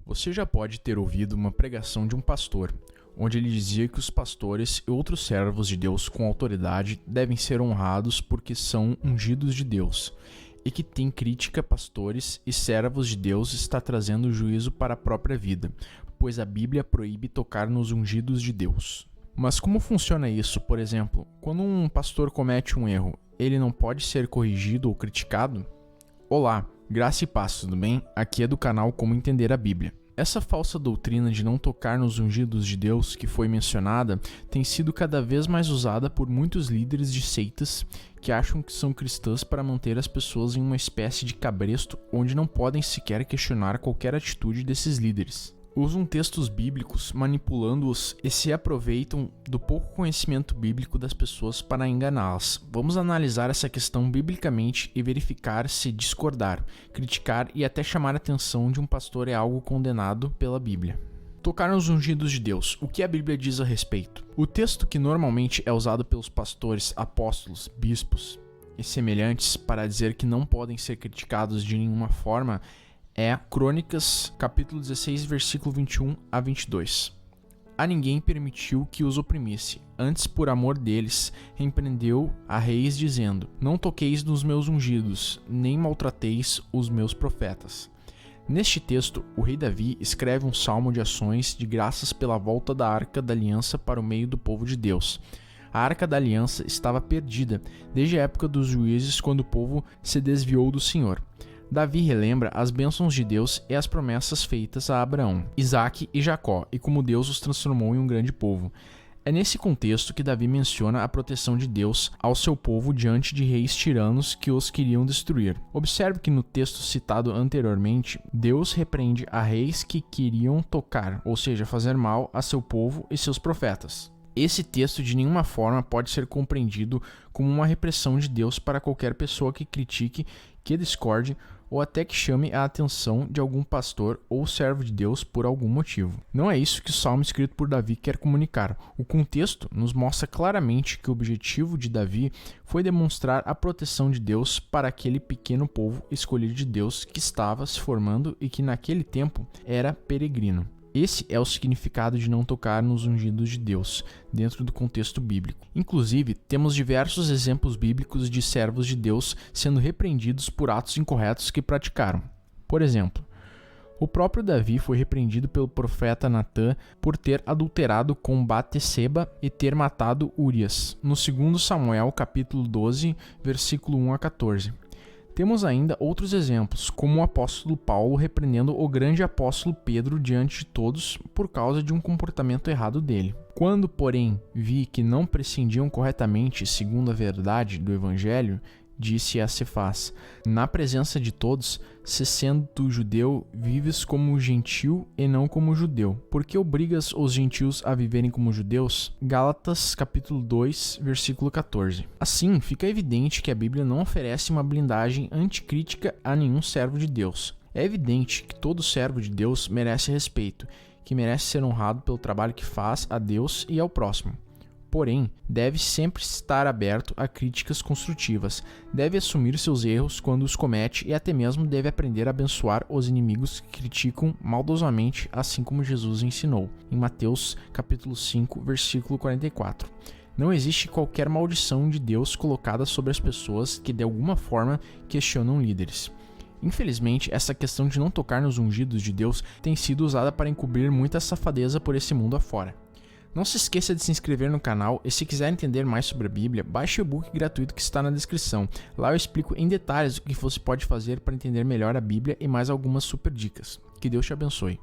Você já pode ter ouvido uma pregação de um pastor, onde ele dizia que os pastores e outros servos de Deus com autoridade devem ser honrados porque são ungidos de Deus, e que tem crítica a pastores e servos de Deus está trazendo juízo para a própria vida, pois a Bíblia proíbe tocar nos ungidos de Deus. Mas como funciona isso? Por exemplo, quando um pastor comete um erro, ele não pode ser corrigido ou criticado? Olá, graça e paz, tudo bem? Aqui é do canal Como Entender a Bíblia. Essa falsa doutrina de não tocar nos ungidos de Deus que foi mencionada tem sido cada vez mais usada por muitos líderes de seitas que acham que são cristãs para manter as pessoas em uma espécie de cabresto onde não podem sequer questionar qualquer atitude desses líderes. Usam textos bíblicos manipulando-os e se aproveitam do pouco conhecimento bíblico das pessoas para enganá-las. Vamos analisar essa questão biblicamente e verificar se discordar, criticar e até chamar a atenção de um pastor é algo condenado pela Bíblia. Tocar nos ungidos de Deus. O que a Bíblia diz a respeito? O texto que normalmente é usado pelos pastores, apóstolos, bispos e semelhantes para dizer que não podem ser criticados de nenhuma forma é Crônicas, capítulo 16, versículo 21 a 22. A ninguém permitiu que os oprimisse, antes por amor deles, repreendeu a reis dizendo: Não toqueis nos meus ungidos, nem maltrateis os meus profetas. Neste texto, o rei Davi escreve um salmo de ações de graças pela volta da Arca da Aliança para o meio do povo de Deus. A Arca da Aliança estava perdida desde a época dos juízes, quando o povo se desviou do Senhor. Davi relembra as bênçãos de Deus e as promessas feitas a Abraão, Isaque e Jacó, e como Deus os transformou em um grande povo. É nesse contexto que Davi menciona a proteção de Deus ao seu povo diante de reis tiranos que os queriam destruir. Observe que no texto citado anteriormente, Deus repreende a reis que queriam tocar, ou seja, fazer mal a seu povo e seus profetas. Esse texto de nenhuma forma pode ser compreendido como uma repressão de Deus para qualquer pessoa que critique, que discorde ou até que chame a atenção de algum pastor ou servo de Deus por algum motivo. Não é isso que o salmo escrito por Davi quer comunicar. O contexto nos mostra claramente que o objetivo de Davi foi demonstrar a proteção de Deus para aquele pequeno povo escolhido de Deus que estava se formando e que naquele tempo era peregrino. Esse é o significado de não tocar nos ungidos de Deus, dentro do contexto bíblico. Inclusive, temos diversos exemplos bíblicos de servos de Deus sendo repreendidos por atos incorretos que praticaram. Por exemplo, o próprio Davi foi repreendido pelo profeta Natã por ter adulterado com Batseba e ter matado Urias, no 2 Samuel capítulo 12, versículo 1 a 14. Temos ainda outros exemplos, como o apóstolo Paulo repreendendo o grande apóstolo Pedro diante de todos por causa de um comportamento errado dele. Quando, porém, vi que não prescindiam corretamente segundo a verdade do evangelho, disse a Cefas: na presença de todos, se sendo tu judeu, vives como gentil e não como judeu. Por que obrigas os gentios a viverem como judeus? Gálatas capítulo 2, versículo 14. Assim, fica evidente que a Bíblia não oferece uma blindagem anticrítica a nenhum servo de Deus. É evidente que todo servo de Deus merece respeito, que merece ser honrado pelo trabalho que faz a Deus e ao próximo. Porém, deve sempre estar aberto a críticas construtivas, deve assumir seus erros quando os comete e até mesmo deve aprender a abençoar os inimigos que criticam maldosamente, assim como Jesus ensinou, em Mateus capítulo 5, versículo 44. Não existe qualquer maldição de Deus colocada sobre as pessoas que de alguma forma questionam líderes. Infelizmente, essa questão de não tocar nos ungidos de Deus tem sido usada para encobrir muita safadeza por esse mundo afora. Não se esqueça de se inscrever no canal e se quiser entender mais sobre a Bíblia, baixe o e-book gratuito que está na descrição. Lá eu explico em detalhes o que você pode fazer para entender melhor a Bíblia e mais algumas super dicas. Que Deus te abençoe.